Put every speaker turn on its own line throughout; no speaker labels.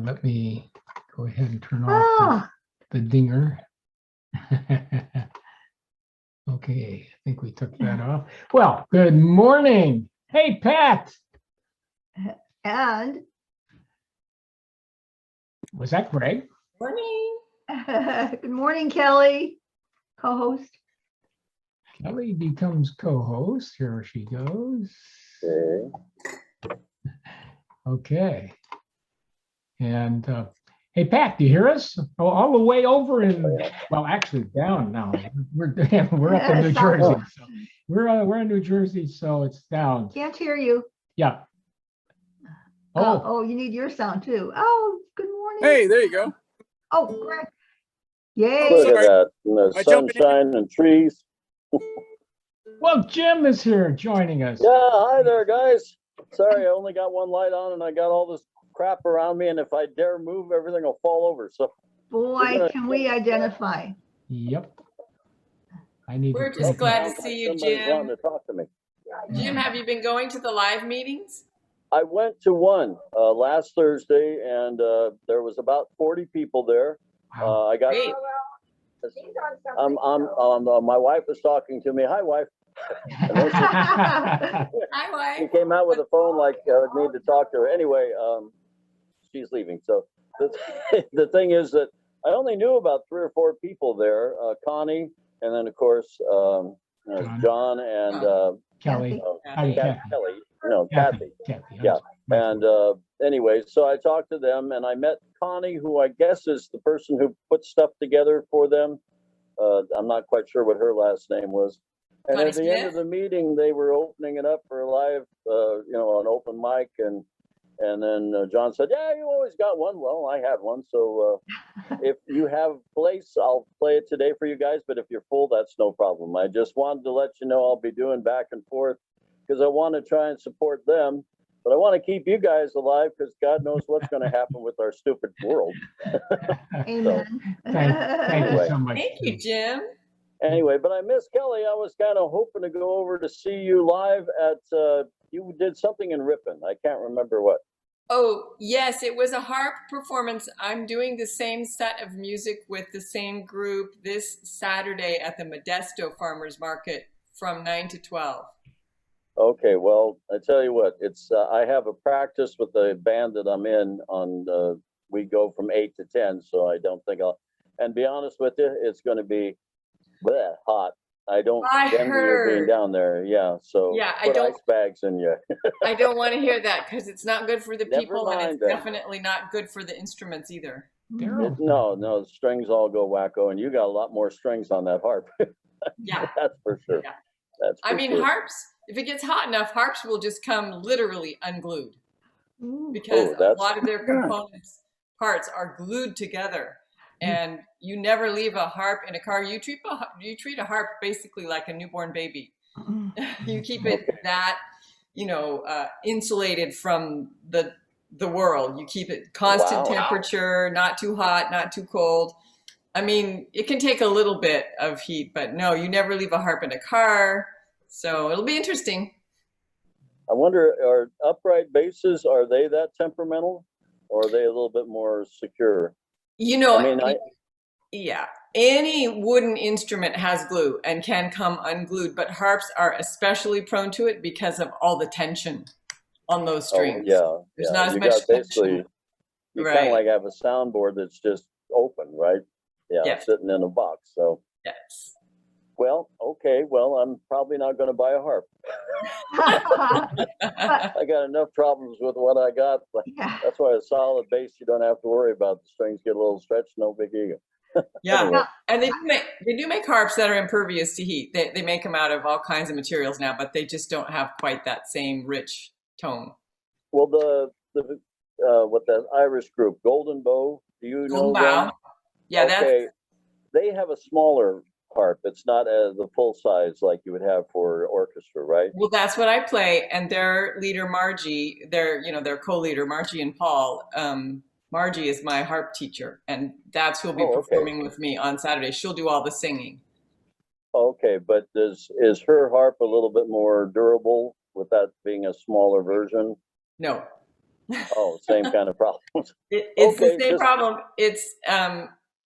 let me go ahead and turn off the dinger. Okay, I think we took that off. Well, good morning. Hey, Pat.
And
Was that Greg?
Morning.
good morning, Kelly, co-host.
Kelly becomes co-host. Here she goes. Okay. And hey, Pat, do you hear us? Oh, all the way over in, well, actually down now. We're up in New Jersey. So we're in New Jersey, so it's down.
Can't hear you.
Yeah.
Oh, you need your sound too. Oh, good morning.
Hey, there you go.
Oh, Greg. Yay.
Look at that, and the sunshine and trees.
Well, Jim is here joining us.
Yeah, hi there, guys. Sorry, I only got one light on, and I got all this crap around me, and if I dare move, everything will fall over. So,
Boy, can we identify?
Yep. I need.
We're just glad to see you,
somebody's
Jim.
wanting to talk to me.
Jim, have you been going to the live meetings?
I went to one last Thursday, and there was about 40 people there.
Wow.
I got.
Great.
My wife was talking to me. Hi, wife.
Hi,
She
wife.
came out with a phone like I would need to talk to her. Anyway, she's leaving. So the thing is that I only knew about 3 or 4 people there. Connie, and then of course John and
Kelly.
Kelly. No, Kathy.
Kathy.
Yeah. And anyway, so I talked to them, and I met Connie, who I guess is the person who put stuff together for them. I'm not quite sure what her last name was. And
Connie
at the
Smith?
end of the meeting, they were opening it up for a live, an open mic, and then John said, "Yeah, you always got one." Well, I had one, so if you have a place, I'll play it today for you guys. But if you're full, that's no problem. I just wanted to let you know I'll be doing back and forth because I want to try and support them, but I want to keep you guys alive because God knows what's going to happen with our stupid world.
Amen.
Thank you so much.
Thank you, Jim.
Anyway, but I miss Kelly. I was kind of hoping to go over to see you live at, you did something in Ripon. I can't remember what.
Oh, yes, it was a harp performance. I'm doing the same set of music with the same group this Saturday at the Modesto Farmers Market from 9 to 12.
Okay, well, I tell you what, it's I have a practice with the band that I'm in on, we go from 8 to 10, so I don't think I'll, and be honest with you, it's going to be hot. I don't envy you being down there. Yeah, so
Yeah,
put ice bags in you.
I don't want to hear that because it's not good for the
Never
people and
mind
it's
then.
definitely not good for the instruments either.
No, the strings all go wacko, and you got a lot more strings on that harp.
Yeah.
That's for sure.
Yeah.
That's for
I mean,
sure.
harps, if it gets hot enough, harps will just come literally unglued
Ooh.
because a
that's-
lot of their components, parts are glued together. And you never leave a harp in a car. You treat a harp basically like a newborn baby. You keep it that, insulated from the world. You keep it constant temperature, not too hot, not too cold. I mean, it can take a little bit of heat, but no, you never leave a harp in a car. So it'll be interesting.
I wonder, are upright basses, are they that temperamental, or are they a little bit more secure?
Yeah, any wooden instrument has glue and can come unglued, but harps are especially prone to it because of all the tension on those strings.
Oh, yeah.
There's not as
you
much
got basically,
tension.
you
Right.
kind of like have a soundboard that's just open, right? Yeah,
Yes.
sitting in a box. So,
Yes.
well, okay, well, I'm probably not going to buy a harp. I got enough problems with what I got. But
Yeah.
that's why a solid bass, you don't have to worry about. The strings get a little stretched, no big deal.
Yeah,
Anyway.
and they do make harps that are impervious to heat. They make them out of all kinds of materials now, but they just don't have quite that same rich tone.
Well, what that Irish group, Golden Bow, do you know
Golden Bow.
them?
Yeah,
Okay, they have a smaller harp. It's not the full size like you would have for orchestra, right?
well, that's what I play. And their leader, Margie, their co-leader, Margie and Paul. Margie is my harp teacher, and that's who'll be performing with me on Saturday. She'll do all the singing.
Okay, but is her harp a little bit more durable with that being a smaller version?
No.
Oh, same kind of problems.
It's
Okay,
the same
just-
problem. It's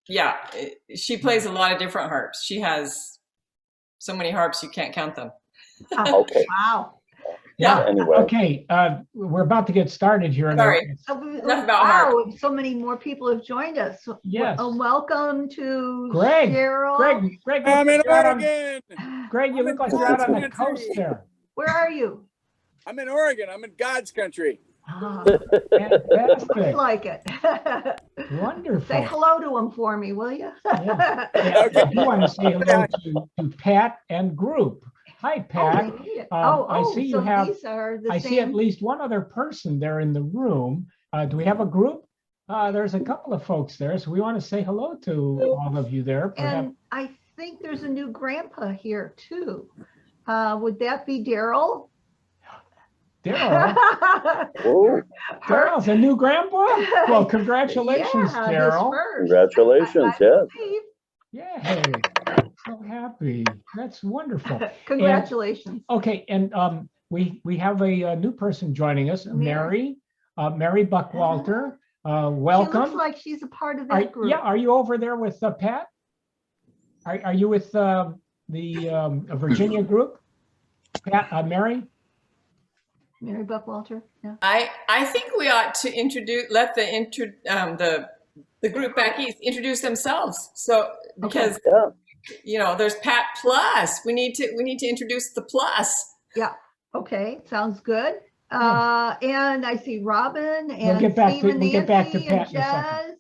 yeah. She plays a lot of different harps. She has so many harps you can't count them.
Okay.
Wow.
Yeah.
Anyway.
Okay, we're about to get started here.
Sorry. Enough about harp.
Wow, so many more people have joined us. So,
Yes.
welcome to
Greg,
Cheryl.
Greg,
I'm in
you're out on-
Oregon.
Greg, you
I'm
look
in
like you're out on the
God's
coast
country.
there.
Where are you?
I'm in Oregon. I'm in God's country.
Ah,
Fantastic.
looks like it.
Wonderful.
Say hello to him for me, will you?
Yeah. I do want to say hello to Pat and group. Hi,
Oh,
Pat.
they need it.
I see you
so
have-
these are the
I
same.
see at least one other person there in the room. Do we have a group? There's a couple of folks there, so we want to say hello to all of you there. Perhaps.
And I think there's a new grandpa here too. Would that be Daryl?
Daryl.
Whoa,
Daryl's a new grandpa? Well, congratulations,
Yeah, his
Daryl.
first.
congratulations,
I
yes.
believe.
Yay. So happy. That's wonderful.
Congratulations.
Okay, and we have a new person joining us, Mary Buckwalter.
She looks
Welcome.
like she's a part of
Are,
that group.
yeah, are you over there with Pat? Are you with the Virginia group? Pat, Mary?
Mary Buckwalter. Yeah.
I think we ought to let the group back east introduce themselves. So because
Yeah.
you know there's Pat Plus, we need to introduce the Plus.
Yeah. Okay. Sounds good.
Yeah.
And I see Robin and
We'll get back to-
Steve and
we'll get back to
Nancy
Pat
and
in a second.
Jez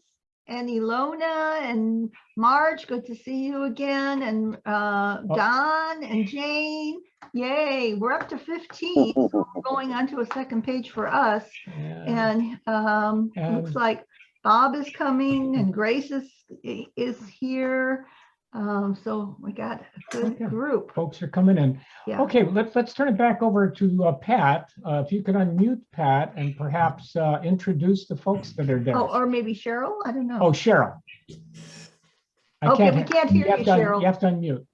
and Ilona and Marge. Good to see you again. And Don and Jane. Yay. We're up to 15. So we're going on to a second page for us.
Yeah.
And looks like Bob is coming and Grace is here. So we got a good
Okay.
group.
Folks are coming in.
Yeah.
Okay, let's turn it back over to Pat. If you could unmute Pat and perhaps introduce the folks that are there.
Oh, or maybe Cheryl? I don't know.
Oh, Cheryl.
Okay, we can't hear you, Cheryl.
You have to unmute.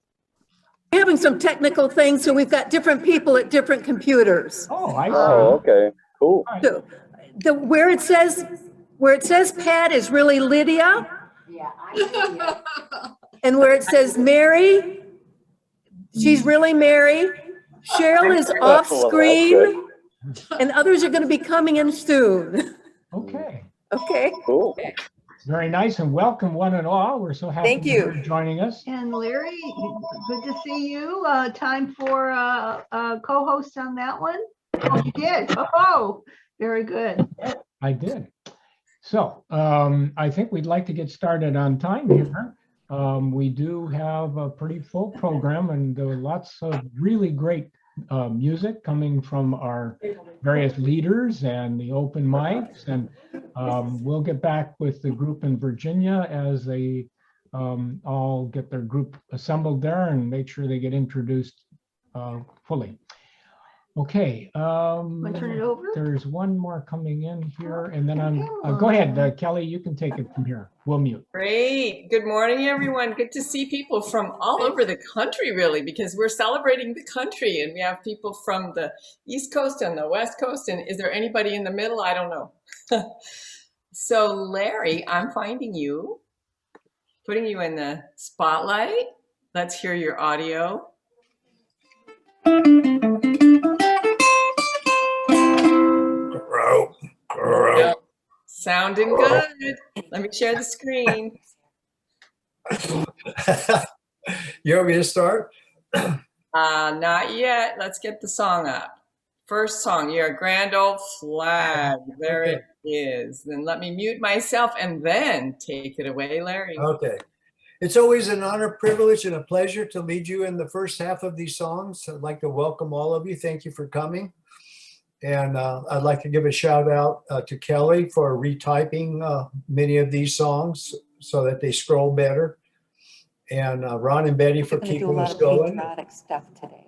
We're having some technical things, so we've got different people at different computers.
Oh, I see.
Oh, okay, cool.
All right.
So where it says Pat is really Lydia. And where it says Mary, she's really Mary. Cheryl is off
Well, that's
screen, and others are going to be coming in soon.
Okay,
Okay.
Cool.
very nice and welcome one and all. We're so happy
Thank
that
you.
you're joining us.
And Larry, good to see you. Time for a co-host on that one? Oh, you did. Oh, very good.
I did. So I think we'd like to get started on time here. We do have a pretty full program and lots of really great music coming from our various leaders and the open mics. And we'll get back with the group in Virginia as they all get their group assembled there and make sure they get introduced fully. Okay.
Want to turn it over?
There's one more coming in here, and then go ahead, Kelly, you can take it from here. We'll mute.
Great. Good morning, everyone. Good to see people from all over the country, really, because we're celebrating the country and we have people from the East Coast and the West Coast. And is there anybody in the middle? I don't know. So Larry, I'm finding you, putting you in the spotlight. Let's hear your audio. Yep. Sounding good. Let me share the screen.
You want me to start?
Not yet. Let's get the song up. First song, Your Grand Old Flag. There it is. Then let me mute myself and then take it away, Larry.
Okay. It's always an honor, privilege, and a pleasure to lead you in the first half of these songs. I'd like to welcome all of you. Thank you for coming. And I'd like to give a shout out to Kelly for retyping many of these songs so that they scroll better. And Ron and Betty for keeping us going.
Stuff today.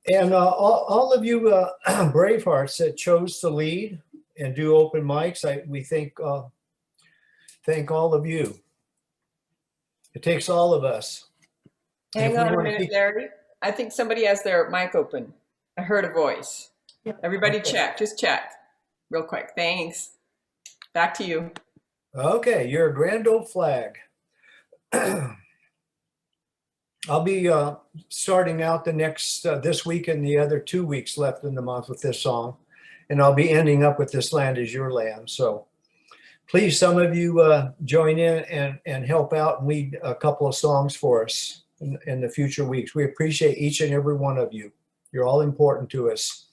And all of you Bravehearts that chose to lead and do open mics, we thank all of you. It takes all of us. And if
Hang
we
on a
wanna
minute,
keep-
Larry. I think somebody has their mic open. I heard a voice. Everybody
Okay.
check, just check. real quick. Thanks. Back to you.
Okay, you're a grand old flag. I'll be starting out the next this week and the other 2 weeks left in the month with this song, and I'll be ending up with This Land Is Your Land. So please, some of you join in and help out and lead a couple of songs for us in the future weeks. We appreciate each and every one of you. You're all important to us.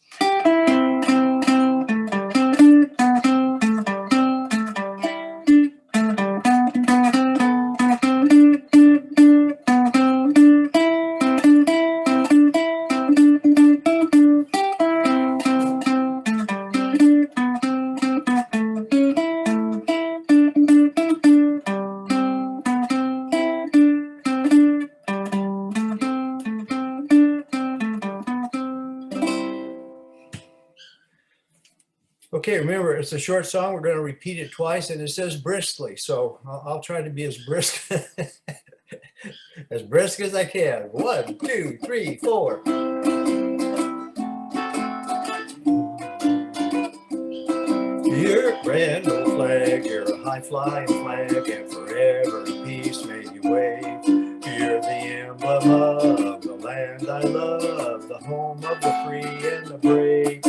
Okay, remember, it's a short song. We're going to repeat it twice, and it says briskly. So I'll try to be as brisk as I can. 1, 2, 3, 4. You're a grand old flag, you're a high-flying flag, and forever in peace may you wave. You're the emblem of the land I love, the home of the free and the brave.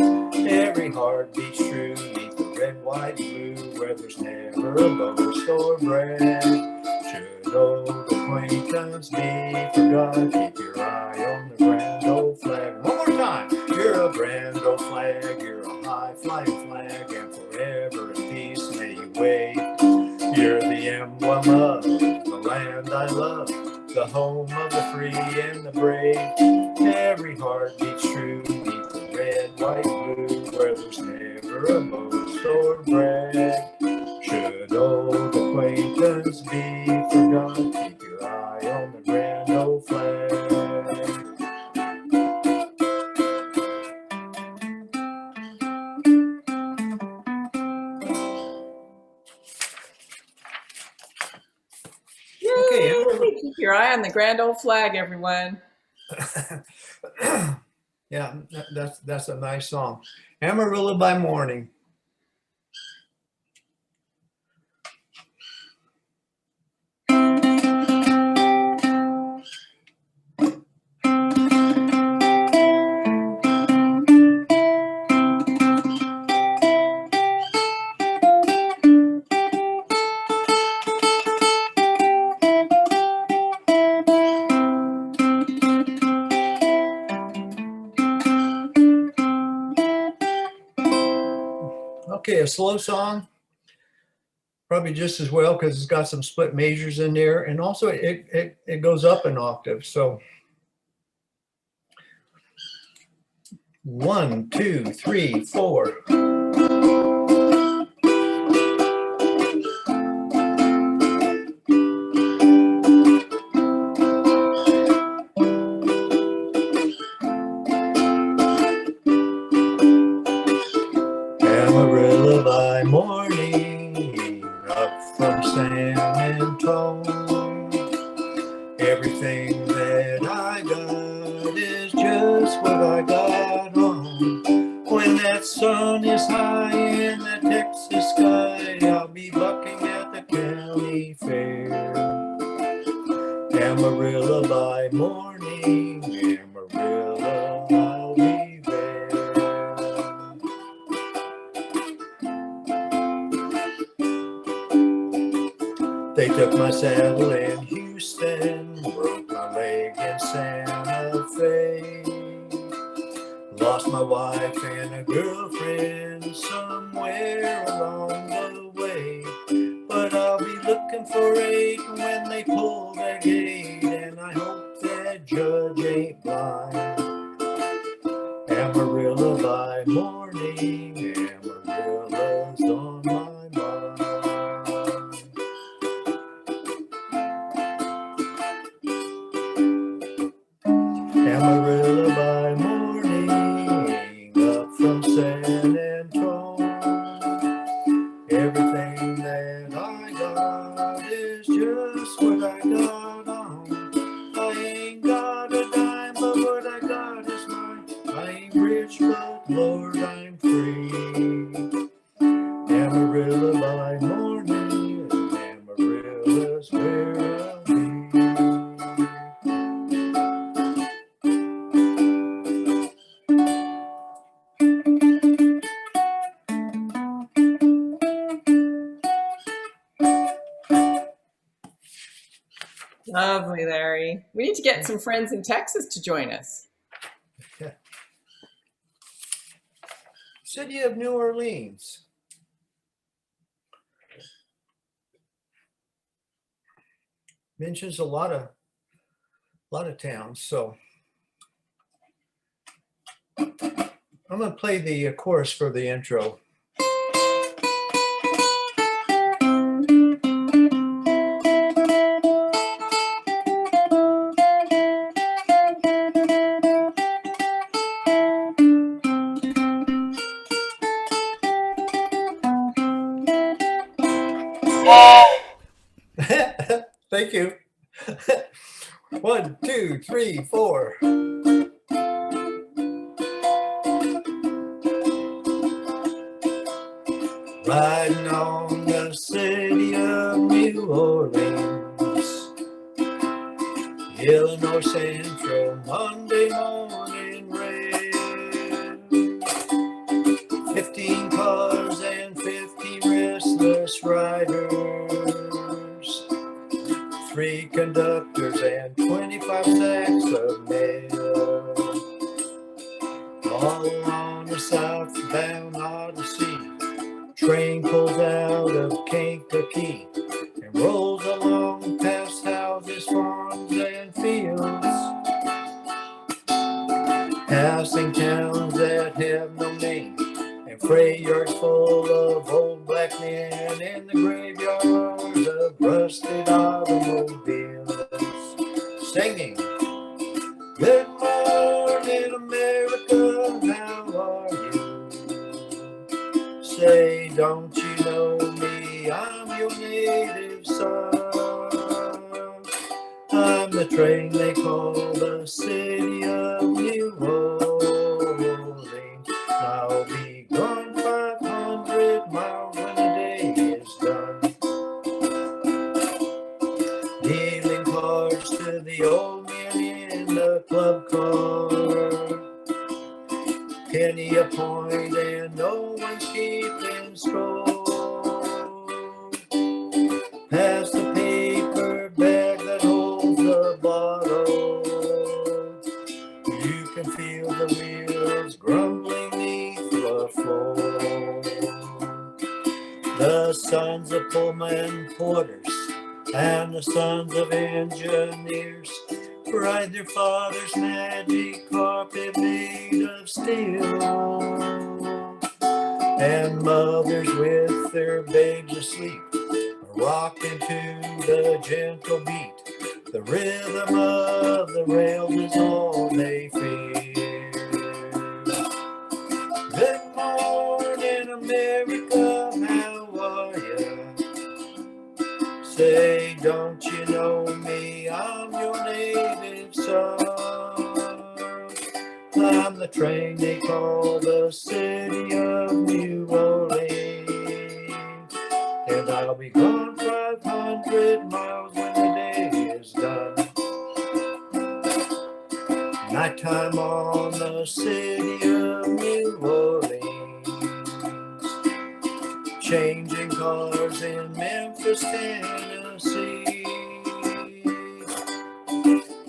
Every heart beats true neath the red, white, blue, where there's never a boast or brag. Should old acquaintance be forgot, keep your eye on the grand old flag. One more time. You're a grand old flag, you're a high-flying flag, and forever in peace may you wave. You're the emblem of the land I love, the home of the free and the brave. Every heart beats true beneath the red, white, blue, where there's never a boast or brag. Should old acquaintance be forgot, keep your eye on the grand old flag. Okay,
Yay! Keep your eye on the grand old flag, everyone.
yeah, that's a nice song. Amarillo by Morning. Okay, a slow song, probably just as well because it's got some split majors in there, and also it goes up an octave. So 1, 2, 3, 4. Amarillo by morning, up from San Antonio. Everything that I got is just what I got on. When that sun is high in the Texas sky, I'll be bucking at the county fair. Amarillo by morning, Amarillo, I'll be there. They took my saddle in Houston, broke my leg in Santa Fe. Lost my wife and a girlfriend somewhere along the way. But I'll be looking for 8 when they pull that gate, and I hope that judge ain't blind. Amarillo by morning, Amarillo's on my mind. Amarillo by morning, up from San Antonio. Everything that I got is just what I got on. I ain't got a dime, but what I got is mine. I ain't rich, but Lord, I'm free.
Lovely, Larry. We need to get some friends in Texas to join us.
City of New Orleans. Mentions a lot of towns. So I'm going to play the chorus for the intro. Thank you. 1, 2, 3, 4. Riding on the city of New Orleans, Illinois Central, Monday morning rain. 15 cars and 50 restless riders, 3 conductors and 25 sacks of mail, all on the southbound Odyssey. Train pulls out of Kankakee and rolls along past houses, farms, and fields, passing towns that have no name, and freight yards full of old black men, and the graveyards of rusted automobiles, singing, "Good morning, America, how are you? Say, don't you know me? I'm your native son. I'm the train they call the city of New Orleans. I'll be gone 500 miles when the day is done. Dealing cards to the old man in the club car. Penny a point and no one's keeping score. Pass the paper bag that holds the bottle. You can feel the wheels grumbling beneath the floor. The sons of Pullman porters and the sons of engineers ride their father's magic carpet made of steel, and mothers with their babes asleep are rocking to the gentle beat. The rhythm of the rails is all they feel. Good morning, America, how are you? Say, don't you know me? I'm your native son. I'm the train they call the city of New Orleans, and I'll be gone 500 miles when the day is done. Nighttime on the city of New Orleans, changing cars in Memphis, Tennessee.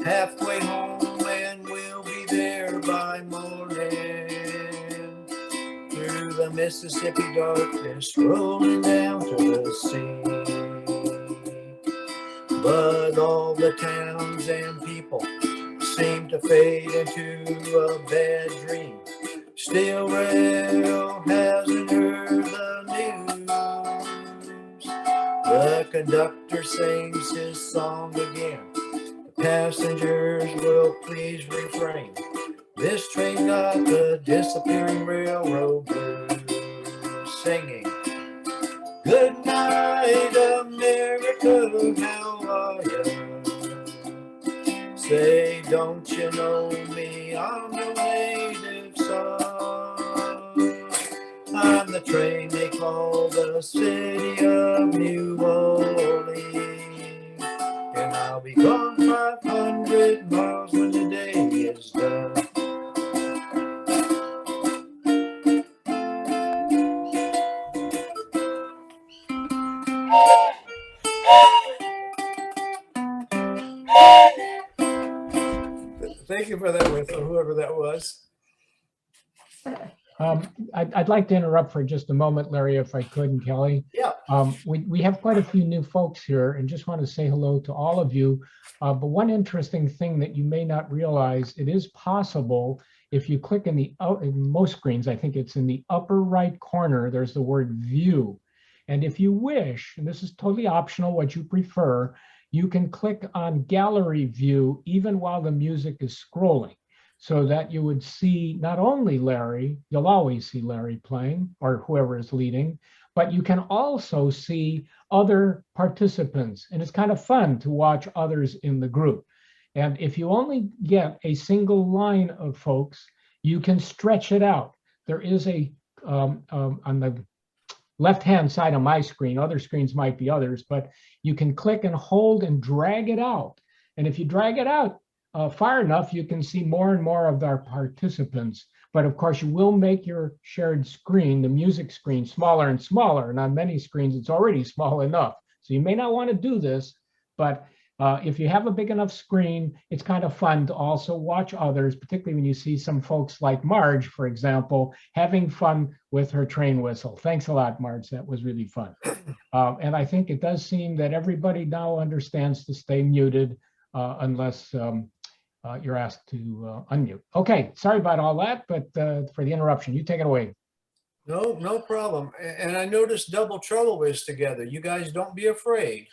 Halfway home and we'll be there by morning. Through the Mississippi darkness, rolling down to the sea. But all the towns and people seem to fade into a bad dream. Still rail hasn't heard the news. The conductor sings his song again. The passengers will please refrain. This train got the disappearing railroad blues, singing, good night, America, how are you? Say, don't you know me? I'm your native son. I'm the train they call the city of New Orleans, and I'll be gone 500 miles when the day is done. Thank you for that, Whistle, whoever that was.
I'd like to interrupt for just a moment, Larry, if I could, and Kelly.
Yeah.
We have quite a few new folks here and just want to say hello to all of you. But one interesting thing that you may not realize, it is possible if you click in in most screens, I think it's in the upper right corner, there's the word view. And if you wish, and this is totally optional, what you prefer, you can click on gallery view even while the music is scrolling, so that you would see not only Larry, you'll always see Larry playing or whoever is leading, but you can also see other participants. And it's kind of fun to watch others in the group. And if you only get a single line of folks, you can stretch it out. There is on the left-hand side of my screen, other screens might be others, but you can click and hold and drag it out. And if you drag it out far enough, you can see more and more of our participants. But of course, you will make your shared screen, the music screen, smaller and smaller. And on many screens, it's already small enough. So you may not want to do this, but if you have a big enough screen, it's kind of fun to also watch others, particularly when you see some folks like Marge, for example, having fun with her train whistle. Thanks a lot, Marge. That was really fun. And I think it does seem that everybody now understands to stay muted unless you're asked to unmute. Okay, sorry about all that, but for the interruption, you take it away.
No problem. And I noticed Double Trouble is together. You guys don't be afraid,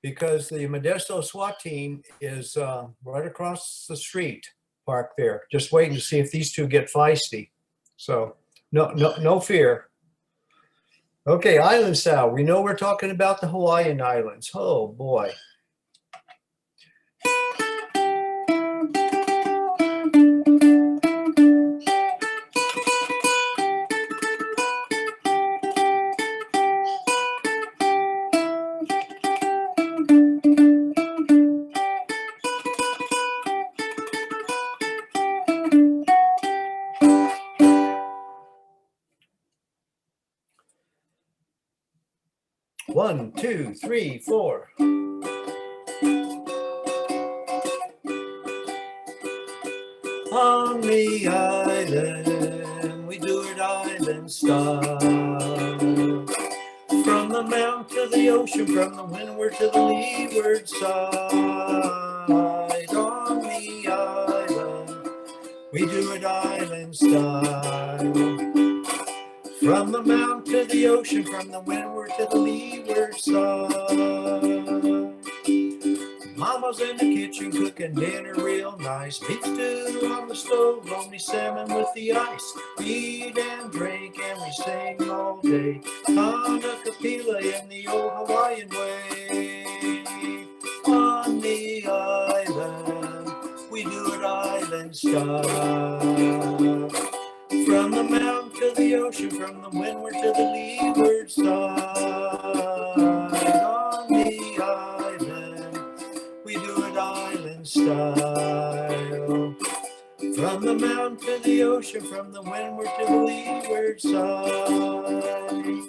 because the Modesto SWAT team is right across the street, parked there, just waiting to see if these two get feisty. So no fear. Okay, island style. We know we're talking about the Hawaiian Islands. Oh boy. One, two, three, four. On the island, we do it island style. From the mountain to the ocean, from the windward to the leeward side. On the island, we do it island style. From the mountain to the ocean, from the windward to the leeward side. Mama's in the kitchen cooking dinner real nice. Beef stew on the stove, lonely salmon with the ice. We eat and drink and we sing all day. Capilla in the old Hawaiian way. On the island, we do it island style. From the mountain to the ocean, from the windward to the leeward side. On the island, we do it island style. From the mountain to the ocean, from the windward to the leeward side.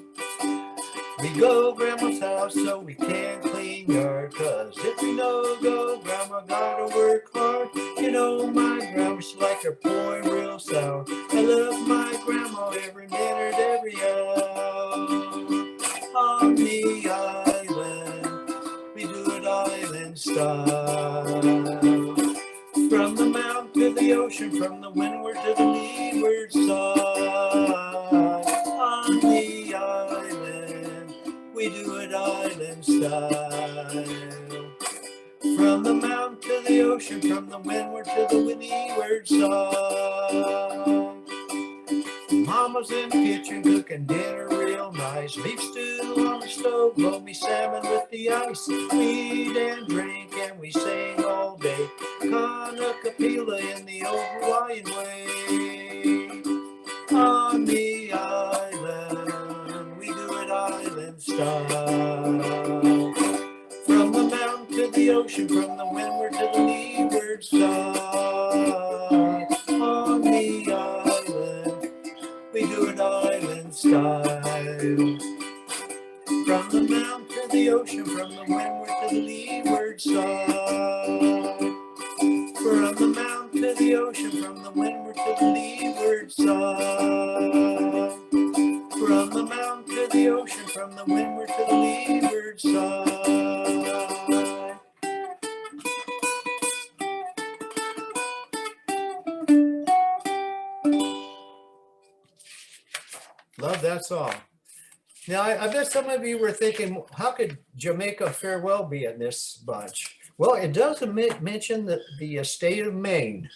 We go Grandma's house so we can clean yard, 'cause if we no go, Grandma gotta work hard. You know my grandma, she like her boy real sour. I love my grandma every minute, every hour. On the island, we do it island style. From the mountain to the ocean, from the windward to the leeward side. On the island, we do it island style. From the mountain to the ocean, from the windward to the leeward side. Mama's in the kitchen cooking dinner real nice. Beef stew on the stove, loamy salmon with the ice. We eat and drink and we sing all day. Capilla in the old Hawaiian way. On the island, we do it island style. From the mountain to the ocean, from the windward to the leeward side. On the island, we do it island style. From the mountain to the ocean, from the windward to the leeward side. From the mountain to side. Love that song. Now, I bet some of you were thinking, how could Jamaica Farewell be in this bunch? Well, it does mention the state of Maine.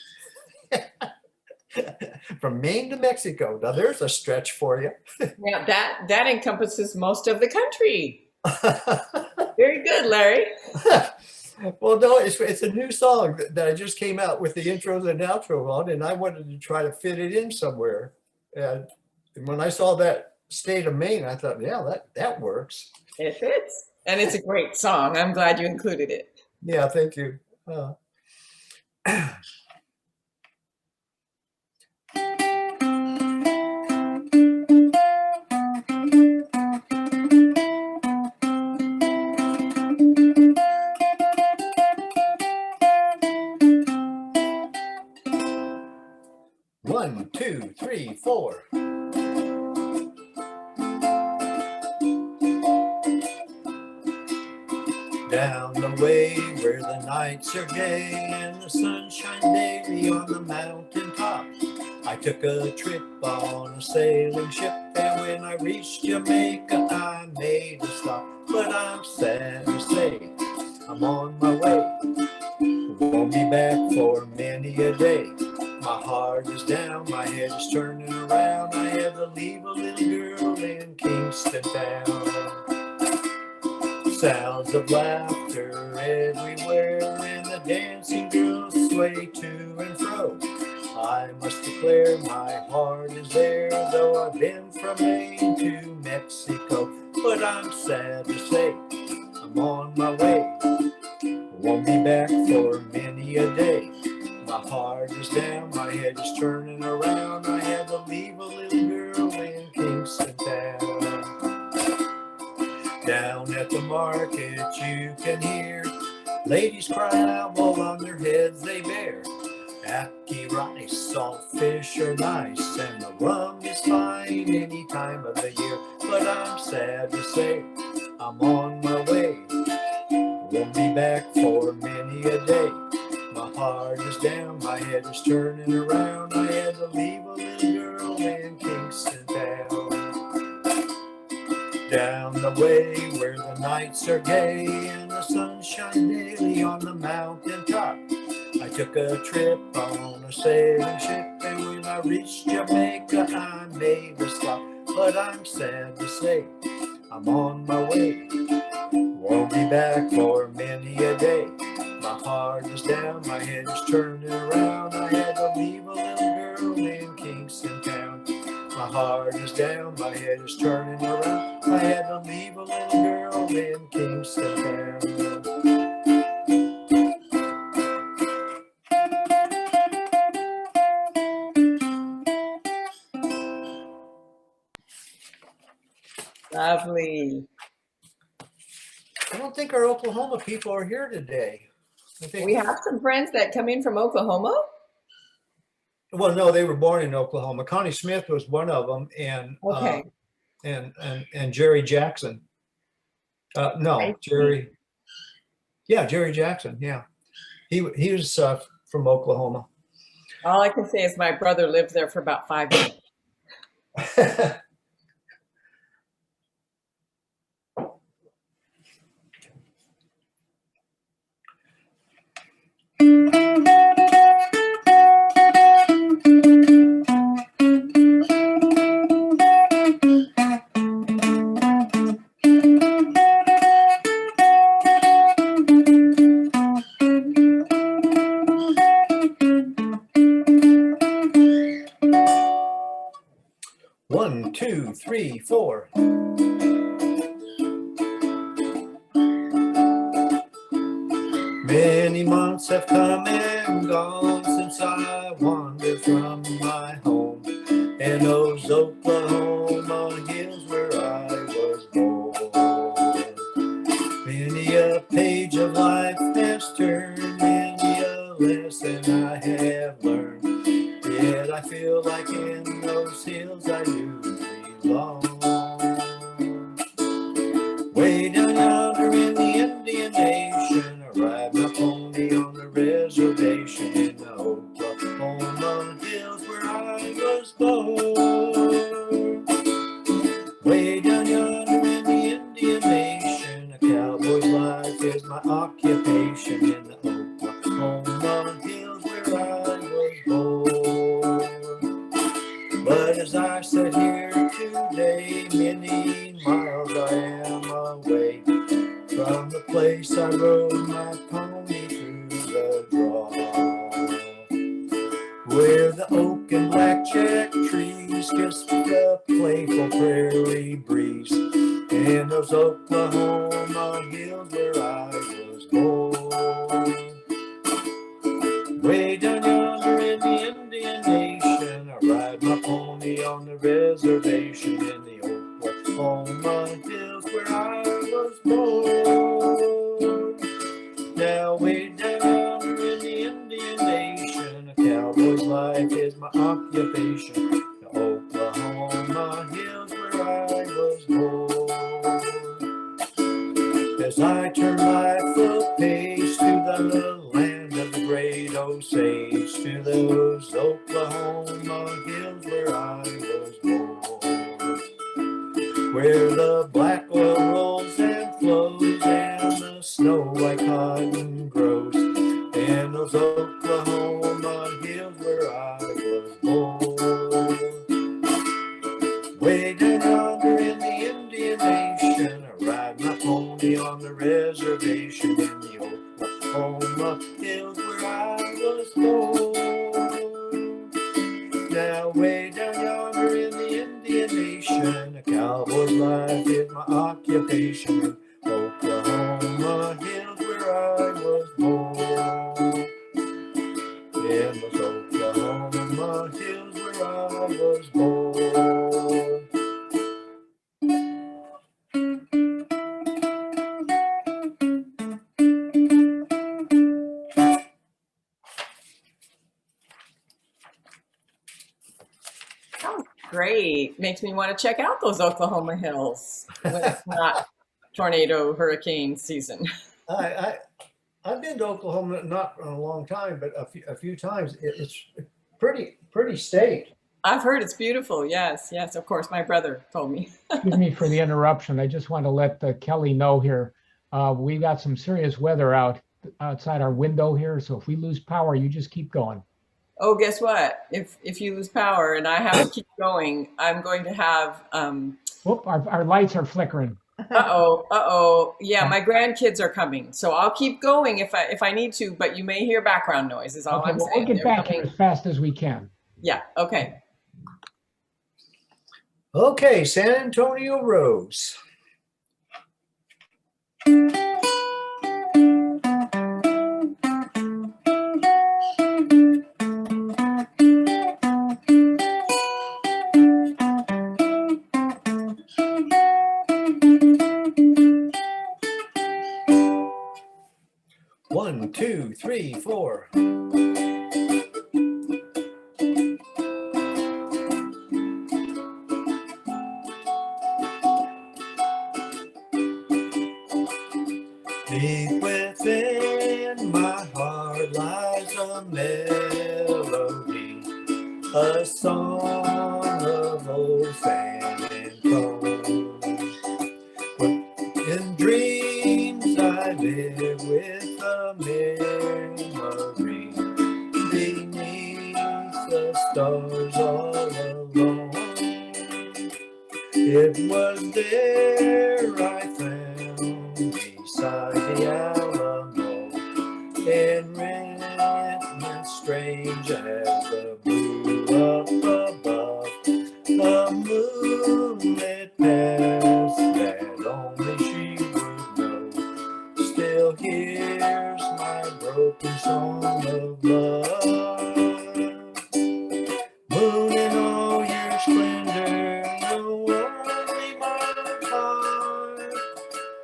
From Maine to Mexico. Now, there's a stretch for you.
Yeah, that encompasses most of the country. Very good, Larry.
Well, no, it's a new song that I just came out with the intros and outro on, and I wanted to try to fit it in somewhere. And when I saw that state of Maine, I thought, yeah, that works.
It fits. And it's a great song. I'm glad you included it.
Yeah, thank you. 1, 2, 3, 4. Down the way where the nights are gay and the sun shines daily on the mountain top, I took a trip on a sailing ship, and when I reached Jamaica I made a stop. But I'm sad to say I'm on my way, won't be back for many a day. My heart is down, my head is turning around, I had to leave a little girl in Kingston town. Sounds of laughter everywhere, and the dancing girls sway to and fro. I must declare my heart is there, though I've been from Maine to Mexico. But I'm sad to say I'm on my way, won't be back for many a day. My heart is down, my head is turning around, I had to leave a little girl in Kingston town. Down at the market you can hear ladies cry out while on their heads they bear ackee rice, salt fish are nice, and the rum is fine any time of the year. But I'm sad to say I'm on my way, won't be back for many a day. My heart is down, my head is turning around, I had to leave a little girl in Kingston town. Down the way where the nights are gay and the sun shines daily on the mountain top, I took a trip on a sailing ship, and when I reached Jamaica I made a stop. But I'm sad to say I'm on my way, won't be back for many a day. My heart is down, my head is turning around, I had to leave a little girl in Kingston town. My heart is down, my head is turning around, I had to leave a little girl in Kingston town.
Lovely.
I don't think our Oklahoma people are here today. I think
We have some friends that come in from Oklahoma.
well, no, they were born in Oklahoma. Connie Smith was one of them, and
Okay.
and Jerry Jackson. No, Jerry. Yeah, Jerry Jackson. Yeah, he was from Oklahoma.
All I can say is my brother lived there for about 5 minutes.
One, two, three, four. Many months have come and gone since I wandered from my home in those Oklahoma hills where I was born. Many a page of life has turned, many a lesson I have learned. Yet I feel like in those hills I do belong. Way down out is my occupation in the Oklahoma hills where I was born. But as I sit here today, many miles I am away from the place I rode my pony through the draw, where the oak and blackjack trees kiss the playful prairie breeze, in those Oklahoma hills where I was born. Way down yonder in the Indian Nation, I ride my pony on the reservation in the Oklahoma hills where I was born. Now way down yonder in the Indian Nation, a cowboy's life is my occupation. The Oklahoma hills where I was born. As I turn my foot pace to the land of the great Osage, to those Oklahoma hills where I was born, where the black oil rolls and flows and the snow white cotton grows, in those Oklahoma hills where I was born. Way down yonder in the Indian Nation, I ride my pony on the reservation in the Oklahoma hills where I was born. Now way down yonder in the Indian Nation, a cowboy's life is my occupation. Oklahoma hills where I was born. In those Oklahoma hills where I was born.
Sounds great. Makes me want to check out those Oklahoma hills when it's not tornado hurricane season.
I've been to Oklahoma, not in a long time, but a few times. It's pretty state.
I've heard it's beautiful. Yes, yes. Of course, my brother told me.
Excuse me for the interruption. I just want to let Kelly know here. We got some serious weather outside our window here. So if we lose power, you just keep going.
Oh, guess what? If you lose power and I have to keep going, I'm going to have.
Whoop! Our lights are flickering.
Uh-oh. Yeah, my grandkids are coming. So I'll keep going if I need to, but you may hear background noise is all
Okay,
I'm
well,
saying.
we'll get
They're
back here
coming.
as fast as we can.
Yeah, okay.
Okay, San Antonio Rose. One, two, three, four. Deep within my heart lies a melody, a song of old San Antonio. In dreams I live with a memory beneath the stars all alone. It was there I found beside the Alamo, in rhythm strange as the blue up above, a moonlit past that only she would know. Still hears my broken song of love. Moon in all your splendor, no only my heart.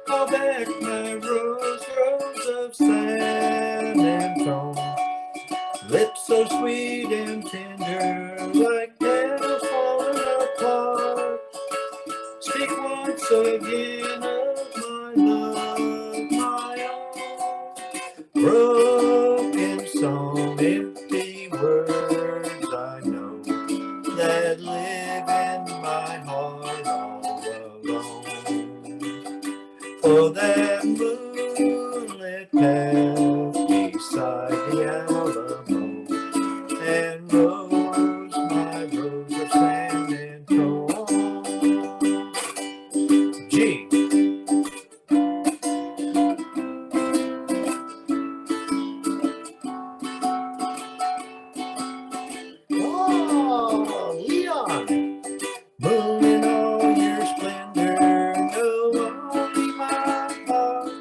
Call back my rose of San Antonio. Lips so sweet and tender, like petals falling apart. Speak once again of my love, my own. Broken song, empty words I know, that live in my heart all alone. For that moon moonlit path beside the Alamo, and rose my rose of San Antonio. G. Oh, Leon. Moon in all your splendor, know only my heart.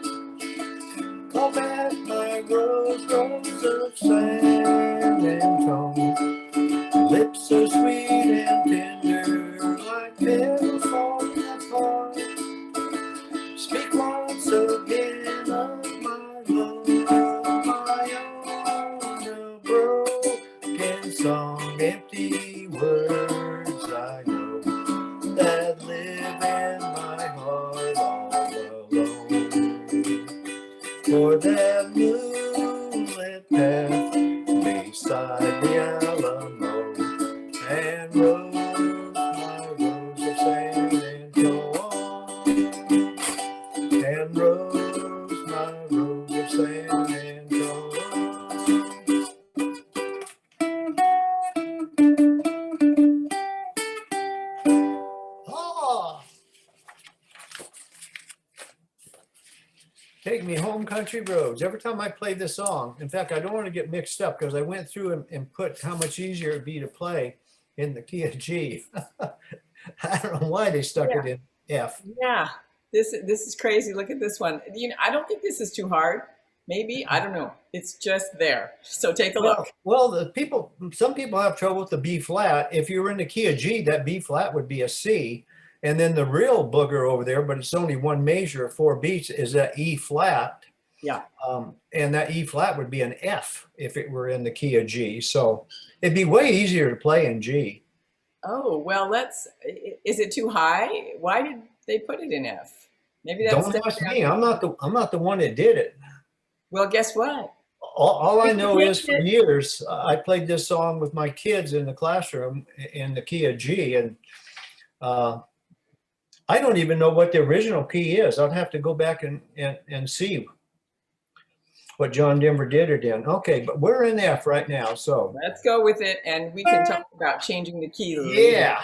Call back my rose, rose of San Antonio. Lips so sweet and tender, like petals falling apart. Speak once again of my love, my own, a broken song, empty words I know that live in my heart all alone. For that moonlit path beside the Alamo, and rose my rose of San Antonio, and rose my rose of San Antonio. Oh, take me home country roads. Every time I play this song, in fact, I don't want to get mixed up because I went through and put how much easier it'd be to play in the key of G. I don't know why they stuck it in F.
Yeah, this is crazy. Look at this one. You know, I don't think this is too hard. Maybe, I don't know. It's just there. So take a look.
Well, some people have trouble with the B flat. If you were in the key of G, that B flat would be a C. And then the real booger over there, but it's only one measure of 4 beats, is that E flat.
Yeah.
And that E flat would be an F if it were in the key of G. So it'd be way easier to play in G.
Oh, well, is it too high? Why did they put it in F? Maybe that's
Don't ask me. I'm not the one that did it.
Well, guess what?
All I know is for years, I played this song with my kids in the classroom in the key of G. And I don't even know what the original key is. I'd have to go back and see what John Denver did it in. Okay, but we're in F right now, so.
Let's go with it, and we can talk about changing the key later.
Yeah.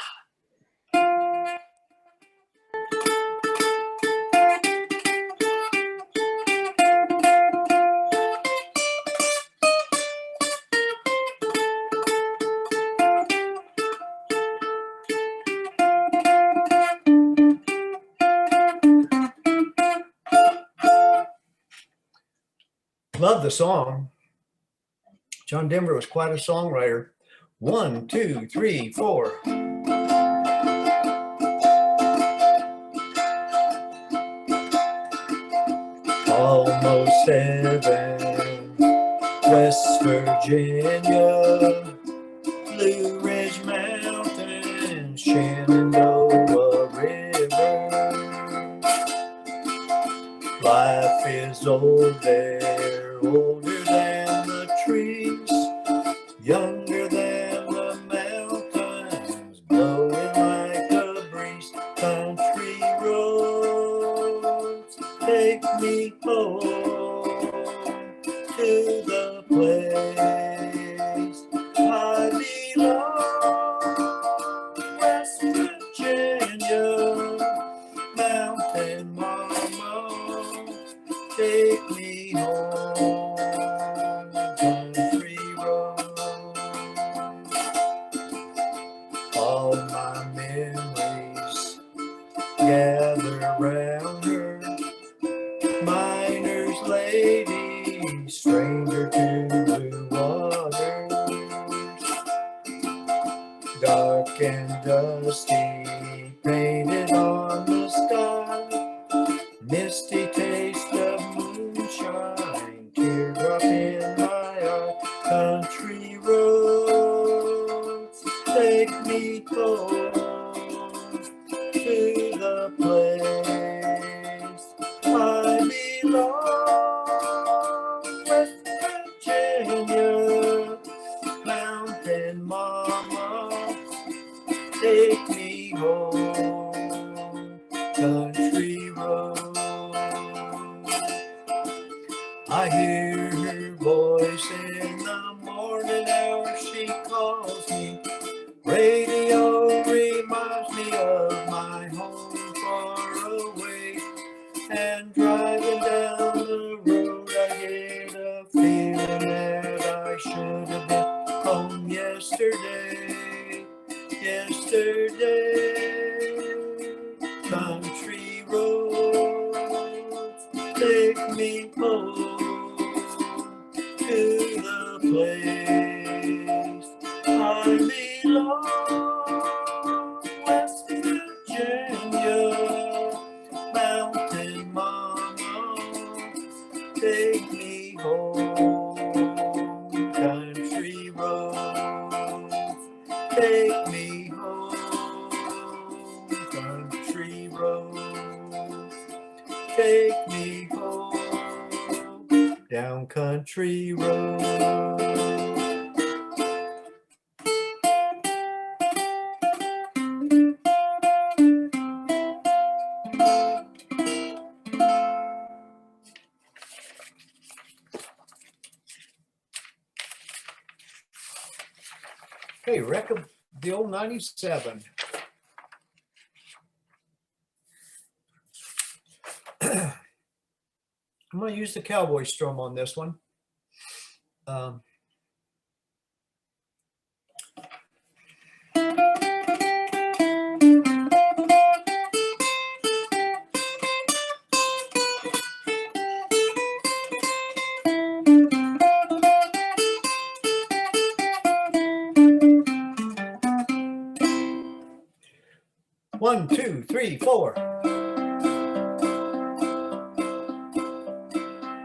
Love the song. John Denver was quite a songwriter. 1, 2, 3, 4. Almost heaven, West Virginia, Blue Ridge Mountains, Shenandoah River. Life is old there, older than the trees, younger than the mountains, blowing like a breeze. Country roads take me home to the place I belong. West Virginia, mountain mama, take me home, country road. All my memories gather round her, miner's lady, stranger to blue waters, dark and dusty, painted on the sky, misty taste of moonshine, teardrop in my eye. Country roads take me home to the place I belong. West Virginia, mountain mama, take me I hear her voice in the morning hour. She calls me. Radio reminds me of my home far away. And driving down the road, I get a feeling that I should have been home yesterday. Country roads take me home to the place I belong. West Virginia, mountain mama, take me home. Country roads take me home. Country roads take me home. Down country road. Hey, wreck of the old 97. I'm going to use the Cowboy Strum on this one. One, two, three, four.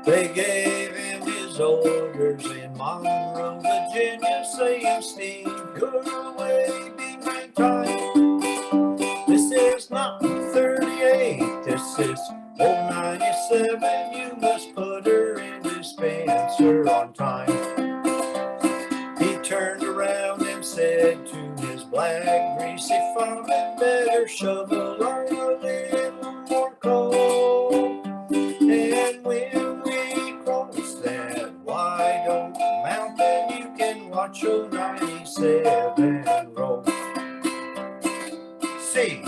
They gave him his orders in Monroe, Virginia, saying, Steve, you're away behind time. This is not 38, this is old 97. You must put her in dispenser on time. He turned around and said to his black, greasy farming, better shovel on a little more coal. And when we cross that wide oak mountain, you can watch old 97 roll. See.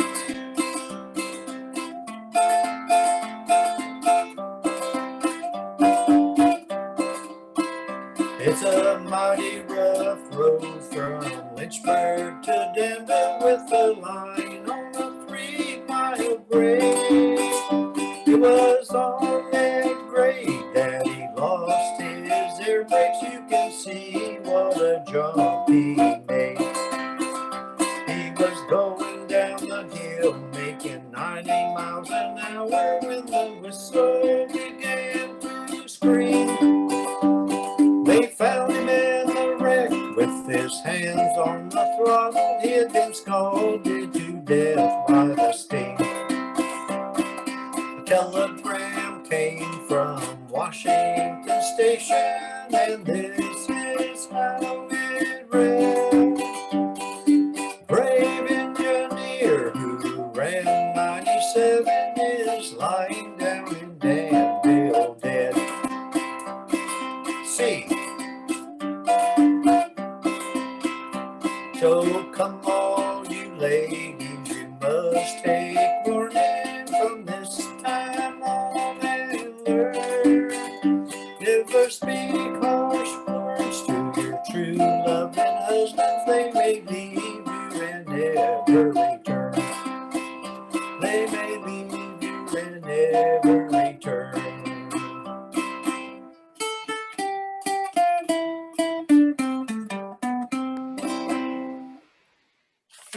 It's a mighty rough road from Lynchburg to Denver, with a line on a 3-mile grade. It was on that grade that he lost his air brakes. You can see what a jump he made. He was going down the hill making 90 miles an hour when the whistle began to scream. They found him in the wreck with his hands on the throttle. He had been scalded to death by the steam. A telegram came from Washington Station, and this is how it read. Brave engineer who ran 97 is lying down in Danville dead. See. So come all you ladies, you must take warning from this time on and learn. Never speak harsh words to your true loving husbands. They may leave you and never return. They may leave you and never return.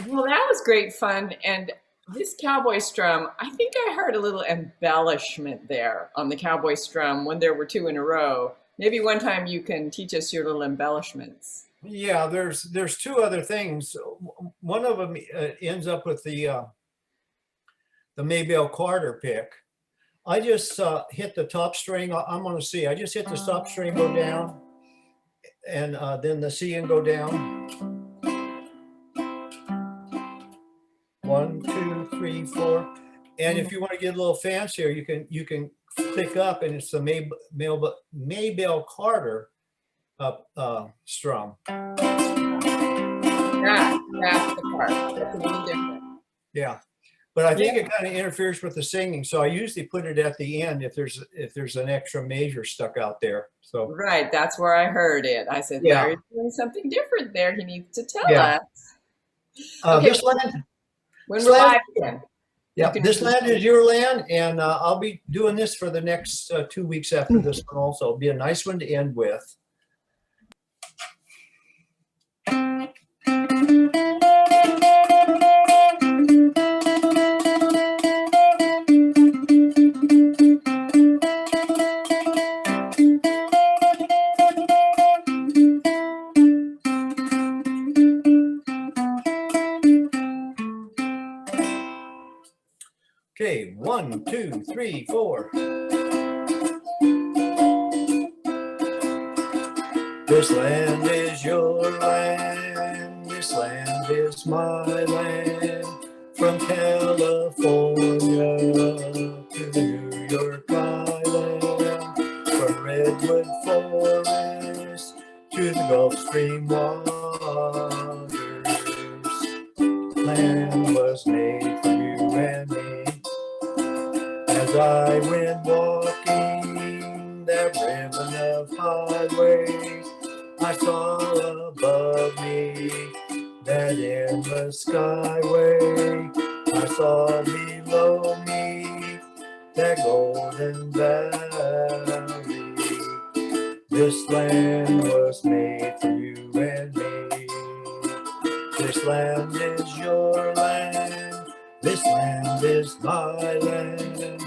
Well, that was great fun. And this Cowboy Strum, I think I heard a little embellishment there on the Cowboy Strum when there were two in a row. Maybe one time you can teach us your little embellishments.
Yeah, there's two other things. One of them ends up with the Maybelle Carter pick. I just hit the top string. I'm going to see. I just hit the top string, go down, and then the C and go down. 1, 2, 3, 4. And if you want to get a little fancier, you can pick up, and it's the Maybelle Carter strum.
That's the part. That's a little different.
Yeah, but I think it kind of interferes with the singing, so I usually put it at the end if there's an extra major stuck out there. So
Right, that's where I heard it. I said,
Yeah.
Larry's doing something different there. He needs to tell
Yeah.
us. Okay.
This land,
When
this
we're
land-
live again.
yeah,
You can-
this land is your land, and I'll be doing this for the next 2 weeks after this one. Also, it'll be a nice one to end with. Okay, 1, 2, 3, 4. This land is your land, this land is my land. From California to the New York Island, from Redwood Forest to the Gulf Stream waters. Land was made for you and me. As I went walking that ribbon of highway, I saw above me that endless skyway. I saw below me that golden valley. This land was made for you and me. This land is your land. This land is my land.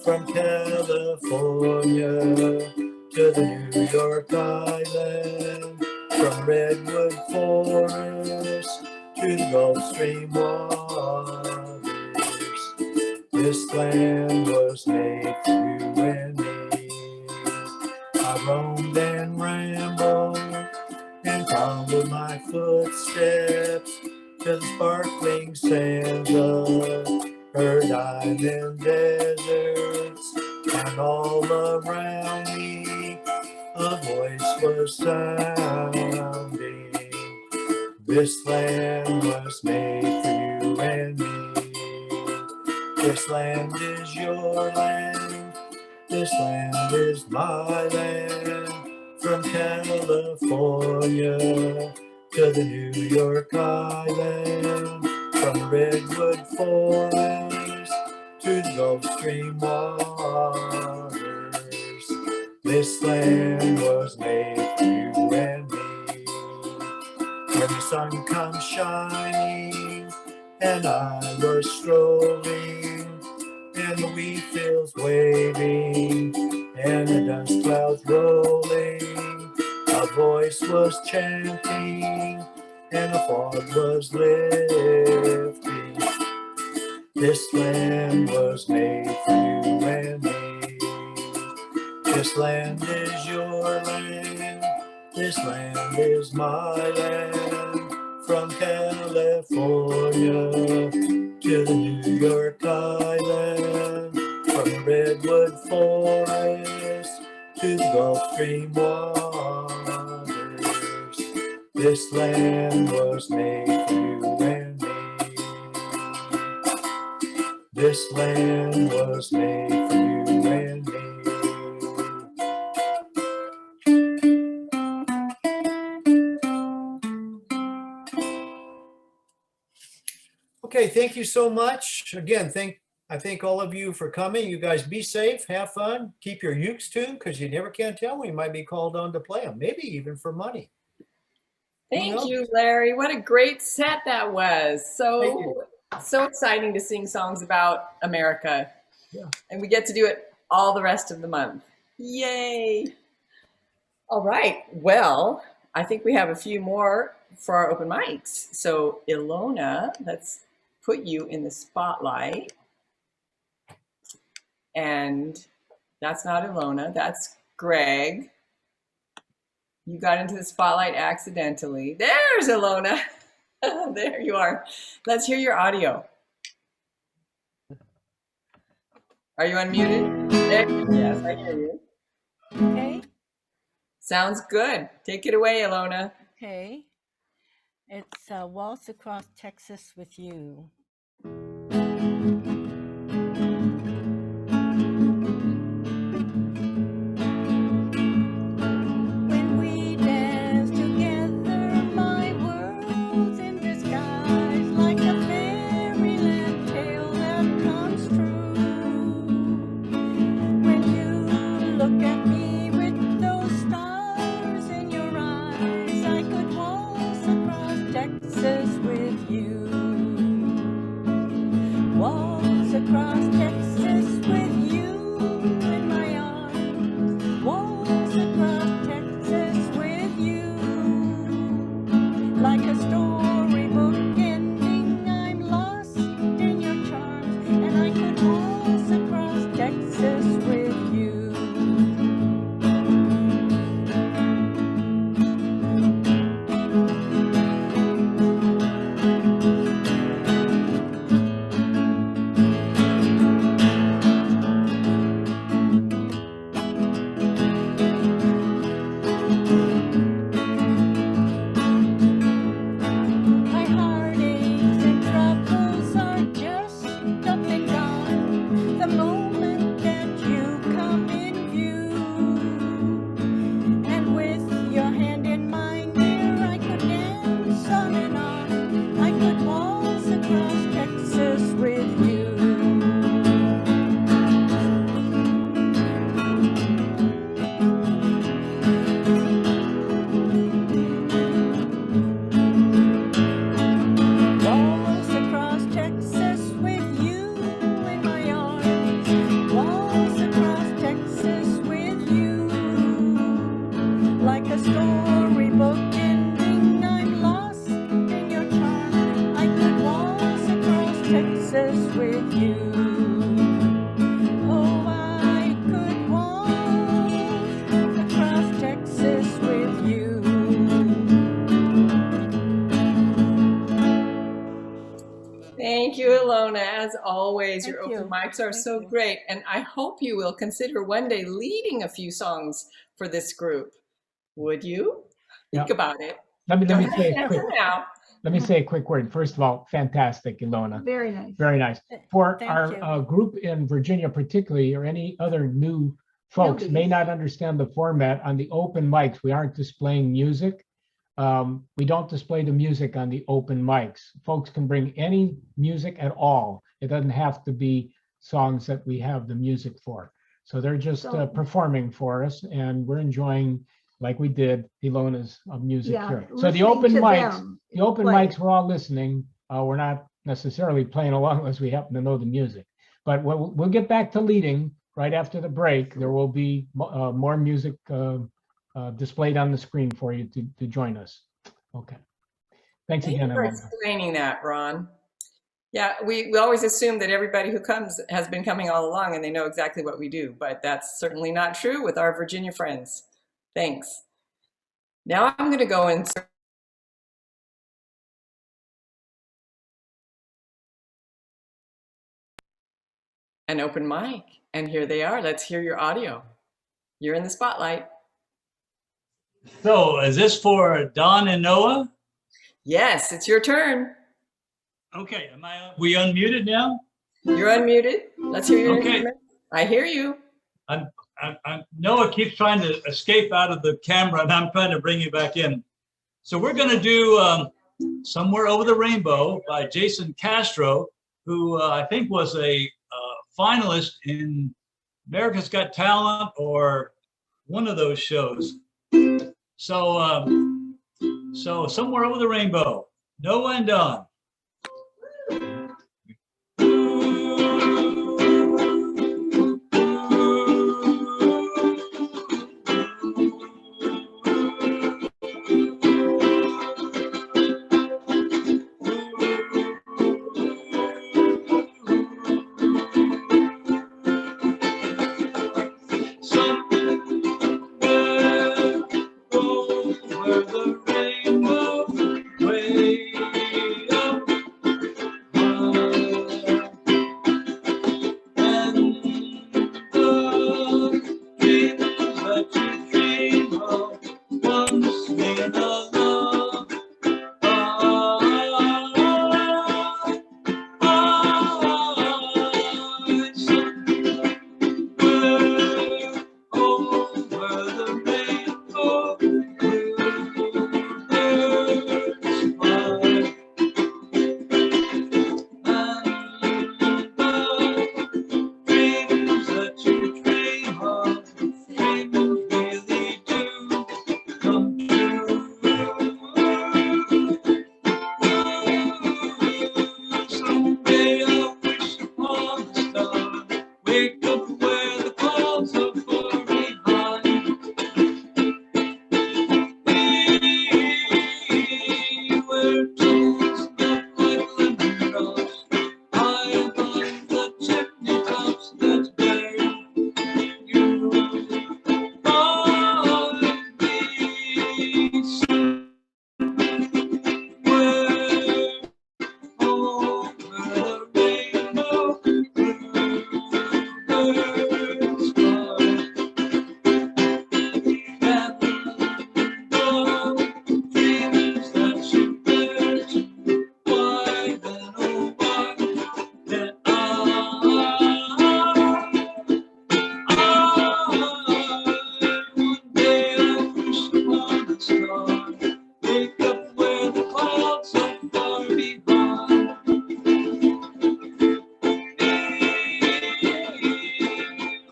From California to the New York Island, from Redwood Forest to the Gulf Stream waters. This land was made for you and me. I roamed and rambled and followed my footsteps to the sparkling sands of her diamond deserts, and all around me a voice was sounding. This land was made for you and me. This land is your land. This land is my land. From California to the New York Island, from Redwood Forest to the Gulf Stream waters. This land was made for you and me. When the sun comes shining and I was strolling, and the wheat fields waving and the dust clouds rolling, a voice was chanting and a fog was lifting. This land was made for you and me. This land is your land. This land is my land. From California to the New York Island, from Redwood Forest to the Gulf Stream waters. This land was made for you and me. This land was made for you and me. Okay, thank you so much. Again, I thank all of you for coming. You guys be safe, have fun, keep your ukes tuned, because you never can tell when you might be called on to play them, maybe even for money.
Thank you, Larry. What a great set that was.
Thank you.
So exciting to sing songs about America.
Yeah.
And we get to do it all the rest of the month. Yay. All right. Well, I think we have a few more for our open mics. So Ilona, let's put you in the spotlight. And that's not Ilona, that's Greg. You got into the spotlight accidentally. There's Ilona. There you are. Let's hear your audio. Are you unmuted? Yes, I hear you.
Okay.
Sounds good. Take it away, Ilona.
Okay. It's Waltz Across Texas with You. When we dance together, my world's in disguise, like a fairyland tale that comes true. When you look at me with those stars in your eyes, I could waltz across Texas with you. Waltz across Texas with you in my arms. Waltz across Texas with you. Like a storybook ending, I'm lost in your charms, and I could waltz across Texas with you. My heartaches and troubles are just up and gone the moment that you come in view. And with your hand in mine, dear, I could dance on and on. I could waltz across Texas with you. Waltz across Texas with you in my arms. Waltz across Texas with you. Like a storybook ending, I'm lost in your charm. I could waltz across Texas with you. Oh, I could waltz across Texas with you.
Thank you, Ilona. As always, your
Thank
open
you.
mics are
Thank
so
you.
great. And I hope you will consider one day leading a few songs for this group. Would you? Think
Yeah.
about it.
Let me
Don't
say
have to
a quick,
answer now.
let me say a quick word. First of all, fantastic, Ilona.
Very nice.
Very nice. For
Thank
our
you.
group in Virginia particularly, or any other new folks may
Newbies.
not understand the format on the open mics. We aren't displaying music. We don't display the music on the open mics. Folks can bring any music at all. It doesn't have to be songs that we have the music for. So they're just
So-
performing for us, and we're enjoying, like we did, Ilona's music
Yeah,
here. So the
listening
open
to
mics,
them
the open
play.
mics, we're all listening. We're not necessarily playing along unless we happen to know the music. But we'll get back to leading right after the break. There will be more music displayed on the screen for you to join us. Okay. Thanks
Thank
again,
you for
Ilona.
explaining that, Ron. Yeah, we always assume that everybody who comes has been coming all along and they know exactly what we do, but that's certainly not true with our Virginia friends. Thanks. Now I'm going to go and an open mic, and here they are. Let's hear your audio. You're in the spotlight.
So is this for Don and Noah?
Yes, it's your turn.
Okay, we unmuted now?
You're unmuted. Let's hear your
Okay.
instrument. I hear you.
Noah keeps trying to escape out of the camera, and I'm trying to bring you back in. So we're going to do Somewhere Over the Rainbow by Jason Castro, who I think was a finalist in America's Got Talent or one of those shows. So Somewhere Over the Rainbow, Noah and Don. Over the rainbow, way what you dream of once in a love. Over the rainbow, bluebirds fly. Dreams that you dream of, dreams really do come true. Someday I wish upon a star, wake up where the clouds are far behind. Where troubles melt like lemon drops, high above the chimney tops that bear you find me somewhere over the rainbow, bluebirds fly. And the dreams that you dare to, why then, oh why, then one day I wish upon a star, wake up where the clouds are far behind.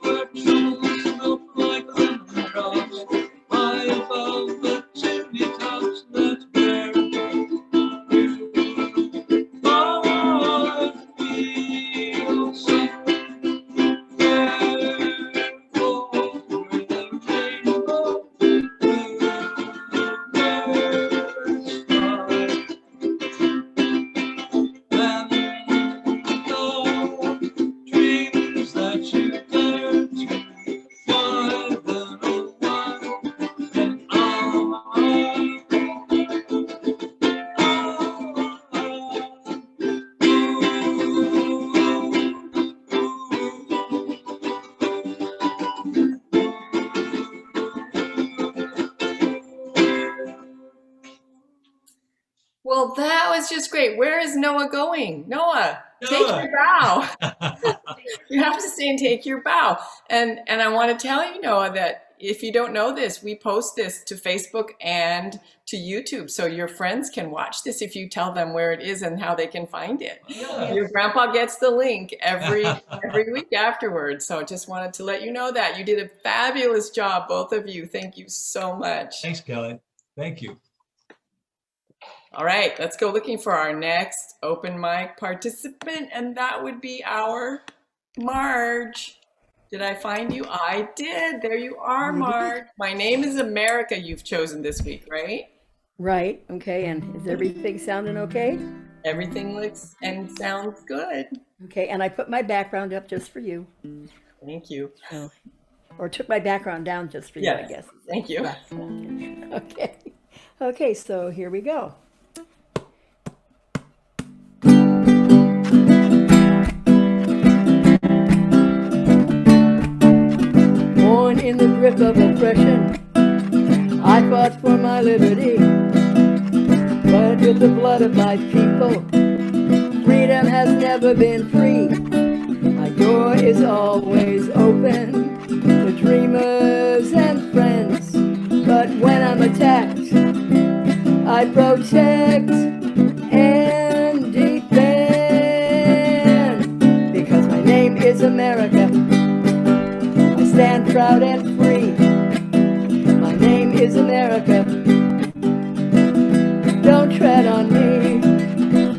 Where troubles melt like lemon drops, high above the chimney tops that bear you find me somewhere over the rainbow, bluebirds fly. And the dreams that you dare to, why then, oh why, then
Well, that was just great. Where is Noah going? Noah, take
Noah.
your bow. You have to stay and take your bow. And I want to tell you, Noah, that if you don't know this, we post this to Facebook and to YouTube, so your friends can watch this if you tell them where it is and how they can find it.
Yeah.
Your grandpa gets the link every week afterwards. So just wanted to let you know that. You did a fabulous job, both of you. Thank you so much.
Thanks, Kelly. Thank you.
All right, let's go looking for our next open mic participant, and that would be our Marge. Did I find you? I did. There you are, Marge. My name is America you've chosen this week, right?
Right, okay, and is everything sounding okay?
Everything looks and sounds good.
Okay, and I put my background up just for you.
Thank you.
Oh, or took my background down just for you, I
Yes,
guess.
thank you.
Okay, okay, so here we go. Born in the grip of oppression, I fought for my liberty. But with the blood of my people, freedom has never been free. My door is always open to dreamers and friends. But when I'm attacked, I protect and defend. Because my name is America, I stand proud and free. My name is America, don't tread on me.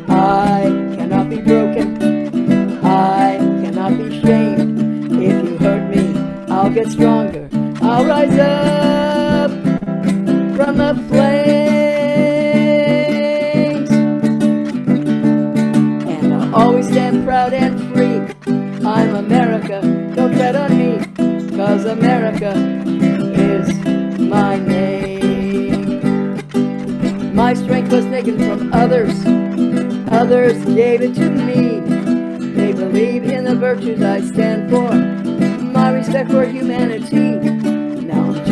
I cannot be broken, I cannot be shamed. If you hurt me, I'll get stronger. I'll rise up from the flames, and I'll always stand proud and free. I'm America, don't tread on me, 'cause America is my name. My strength was taken from others, others gave it to me. They believe in the virtues I stand for, my respect for humanity. Now I'm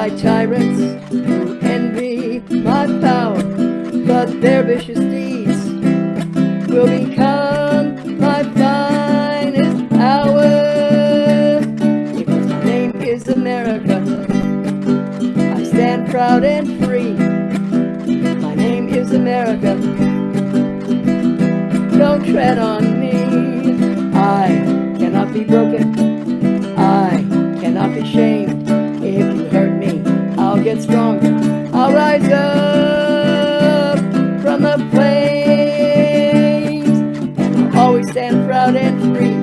by tyrants who envy my power, but their vicious deeds will become my finest hour. Because my name is America, I stand proud and free. My name is America, don't tread on me. I cannot be broken, I cannot be shamed. If you hurt me, I'll get stronger, I'll rise up from the flames, and I'll always stand proud and free.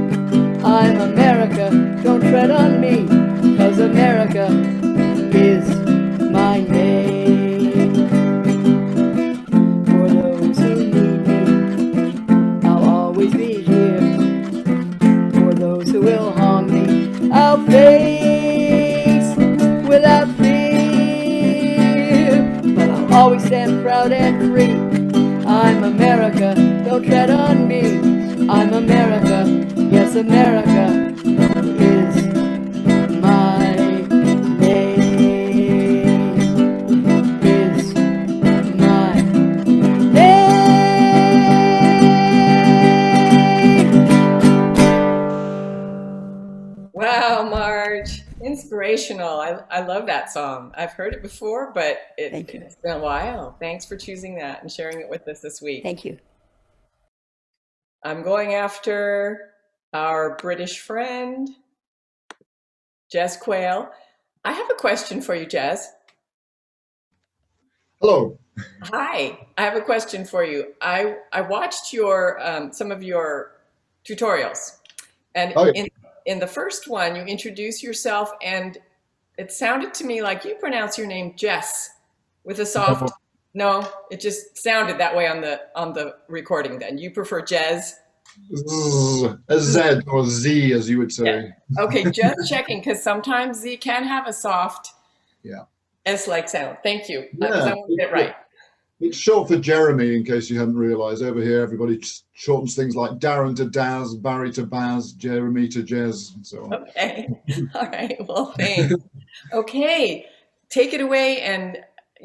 I'm America, don't tread on me, 'cause America is my name. For those who need me, I'll always be here. For those who will harm me, I'll face without fear. But I'll always stand proud and free. I'm America, don't tread on me. I'm America, yes, America is my name. Is my name.
Wow, Marge, inspirational. I love that song. I've heard it before, but
Thank you.
it's been a while. Thanks for choosing that and sharing it with us this week.
Thank you.
I'm going after our British friend, Jez Quayle. I have a question for you, Jez.
Hello.
Hi, I have a question for you. I watched your some of your tutorials, and
Oh, yeah.
in the first one, you introduce yourself, and it sounded to me like you pronounce your name Jess with a soft. No, it just sounded that way on the recording. Then you prefer Jez.
A Z or Z, as you would say.
Yeah. Okay, just checking, because sometimes Z can have a soft,
Yeah.
S-like sound. Thank you, because I want to get it right.
It's short for Jeremy, in case you hadn't realised. Over here, everybody shortens things like Darren to Daz, Barry to Baz, Jeremy to Jez, and so on.
Okay, all right, well, thanks. Okay, take it away and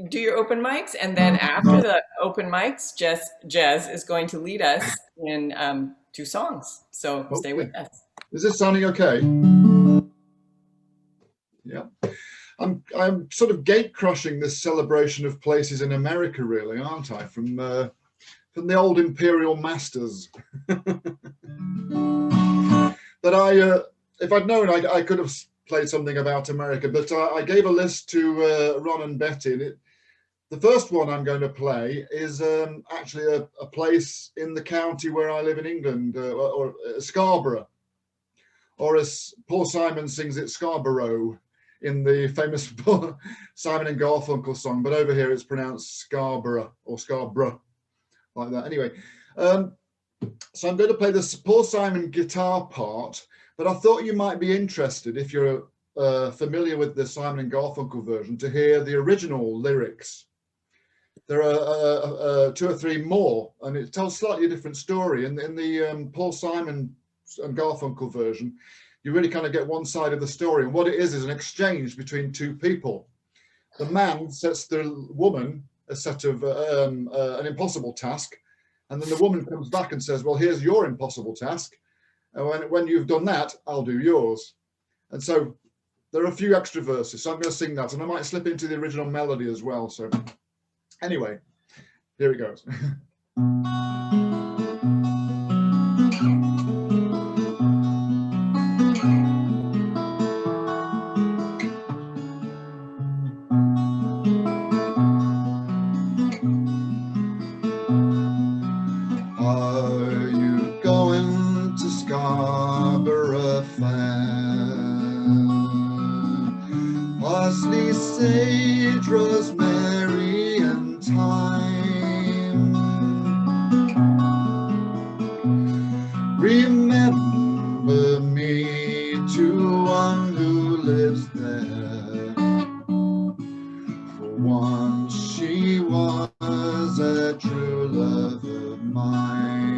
do your open mics, and then after the open mics, Jez is going to lead us in 2 songs. So stay with us.
Is this sounding okay? Yeah. I'm sort of gate crushing this celebration of places in America, really, aren't I? From the old imperial masters. That if I'd known, I could have played something about America, but I gave a list to Ron and Betty. And the first one I'm going to play is actually a place in the county where I live in England, or Scarborough, or as Paul Simon sings it, Scarborough, in the famous Simon and Garfunkel song, but over here it's pronounced Scarborough or Scarborough, like that. Anyway, so I'm going to play the Paul Simon guitar part, but I thought you might be interested, if you're familiar with the Simon and Garfunkel version, to hear the original lyrics. There are 2 or 3 more, and it tells a slightly different story. In the Paul Simon and Garfunkel version, you really kind of get one side of the story. And what it is an exchange between 2 people. The man sets the woman a set of an impossible task, and then the woman comes back and says, well, here's your impossible task. And when you've done that, I'll do yours. And so there are a few extra verses. So I'm going to sing that, and I might slip into the original melody as well. So anyway, here it goes. Are you going to Scarborough Fair? Parsley, sage, rosemary, and thyme. Remember me to one who lives there. For once she was a true love of mine.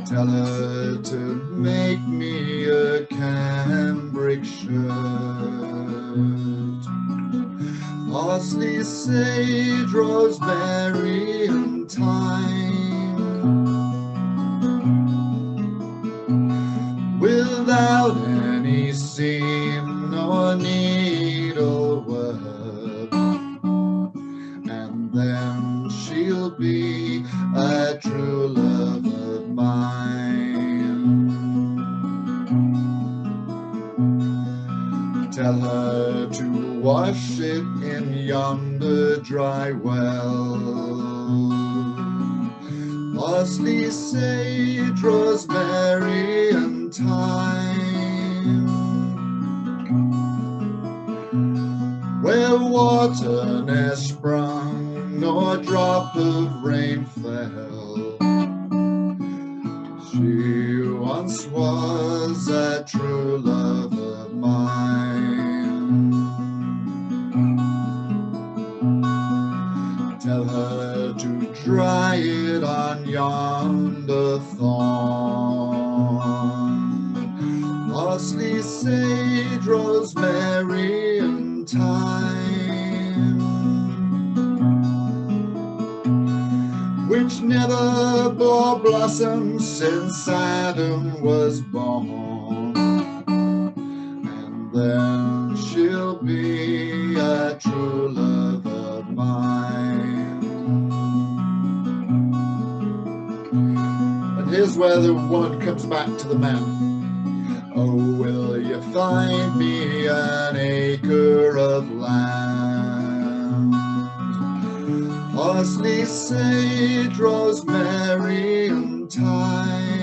Tell her to make me a candle parsley, sage, rosemary, and thyme. Without any seam nor needlework, and then she'll be a true love of mine. Tell her to wash it in yonder dry well. Parsley, sage, rosemary, and thyme. Where water ne'er sprung, nor drop of rain fell, she once was a true love of mine. Tell her to dry it on yonder thorn. Parsley, sage, rosemary, and thyme, which never bore blossom since Adam was born. And then she'll be a true love of mine. And here's where the woman comes back to the man. Oh, will you find me an acre of land? Parsley, sage, rosemary, and thyme.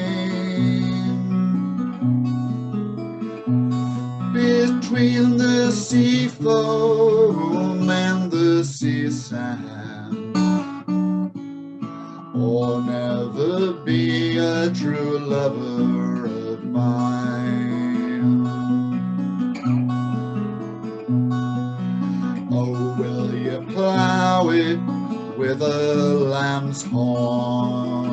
Between the sea foam and the sea sand, or never be a true lover of mine. Oh, will you plow it with a lamb's horn?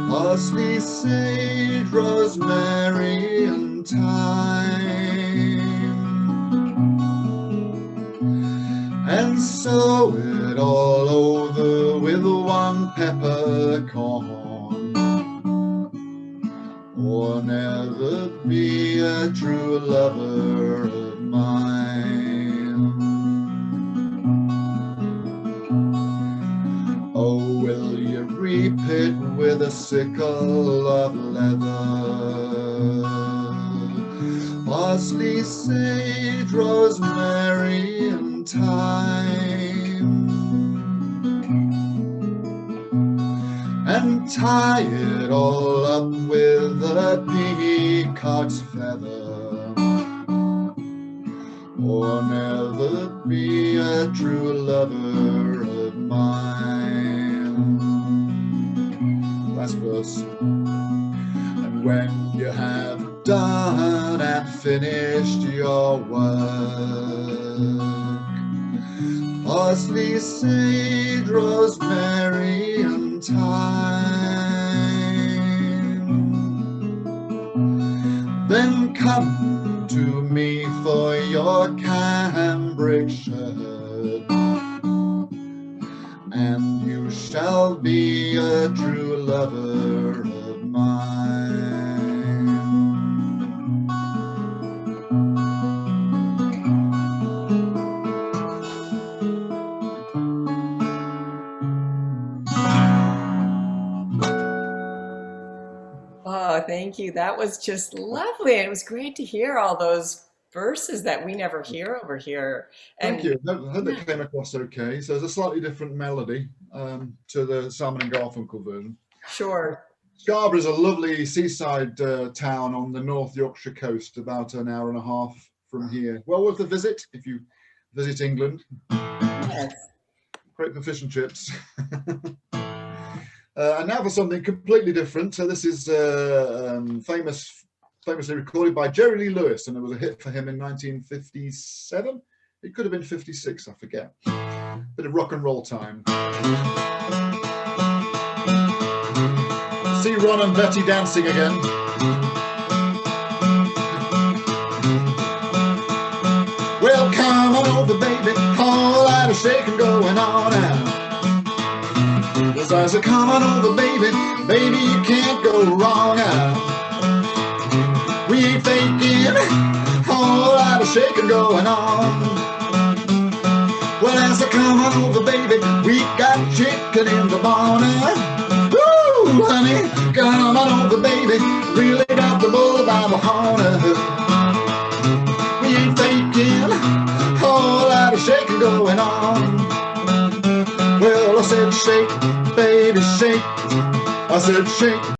Parsley, sage, rosemary, and thyme, and sow it all over with one peppercorn, or never be a true lover of mine. Oh, will you reap it with a sickle of leather? Parsley, sage, rosemary, and thyme, and tie it all up with a peacock's feather, or never be a true lover of mine. Last verse. And when you have done and finished your work, parsley, sage, rosemary, and thyme, then come to me for your cambric shirt, and you shall be a true lover of mine.
Oh, thank you. That was just lovely. And it was great to hear all those verses that we never hear over here. And
Thank you. I hope that came across okay. So there's a slightly different melody to the Simon and Garfunkel version.
sure.
Scarborough is a lovely seaside town on the North Yorkshire coast, about an hour and a half from here. Well worth a visit if you visit England.
Yes.
Great for fish and chips. And now for something completely different. So this is famously recorded by Jerry Lee Lewis, and it was a hit for him in 1957. It could have been 56, I forget. Bit of rock and roll time. See Ron and Betty dancing again. Well, come on over, baby. of shaking going on now. Yes, I said, come on over, baby, baby, you can't go wrong now. We ain't faking, whole lot of shaking going on. Well, I said, come on over, baby, we got chicken in the barn. Woo, honey, come on over, baby, really got the bull by the horn. We ain't faking, whole lot of shaking going on. Well, I said, shake, baby, shake. I said, shake.